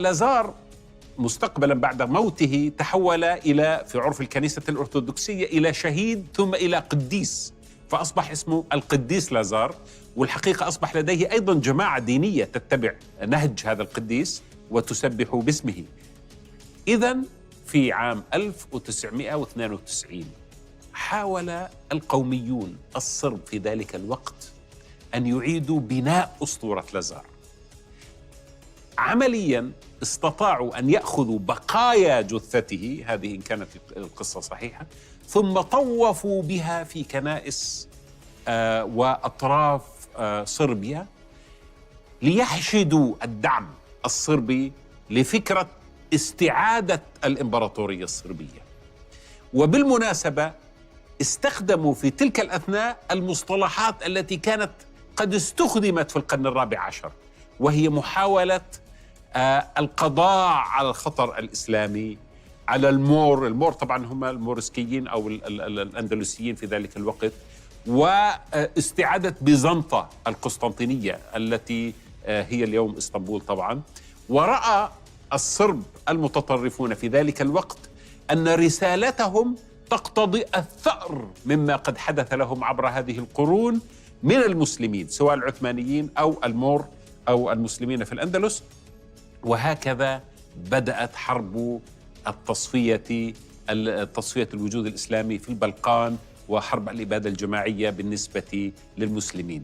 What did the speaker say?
لازار مستقبلا بعد موته تحول في عرف الكنيسة الأرثوذكسية إلى شهيد ثم إلى قديس، فأصبح اسمه القديس لازار. والحقيقة أصبح لديه أيضا جماعة دينية تتبع نهج هذا القديس وتسبح باسمه. إذن في عام 1992 حاول القوميون الصرب في ذلك الوقت أن يعيدوا بناء أسطورة لازار. عملياً استطاعوا أن يأخذوا بقايا جثته، هذه إن كانت القصة صحيحة، ثم طوفوا بها في كنائس وأطراف صربيا ليحشدوا الدعم الصربي لفكرة استعادة الإمبراطورية الصربية. وبالمناسبة استخدموا في تلك الأثناء المصطلحات التي كانت قد استخدمت في القرن الرابع عشر، وهي محاولة القضاء على الخطر الإسلامي، على المور طبعا هم المورسكيين أو الأندلسيين في ذلك الوقت، واستعادة بيزنطة القسطنطينية التي هي اليوم اسطنبول طبعا. ورأى الصرب المتطرفون في ذلك الوقت أن رسالتهم تقتضي الثأر مما قد حدث لهم عبر هذه القرون من المسلمين، سواء العثمانيين أو المور أو المسلمين في الأندلس. وهكذا بدأت حرب تصفية الوجود الإسلامي في البلقان وحرب الإبادة الجماعية بالنسبة للمسلمين.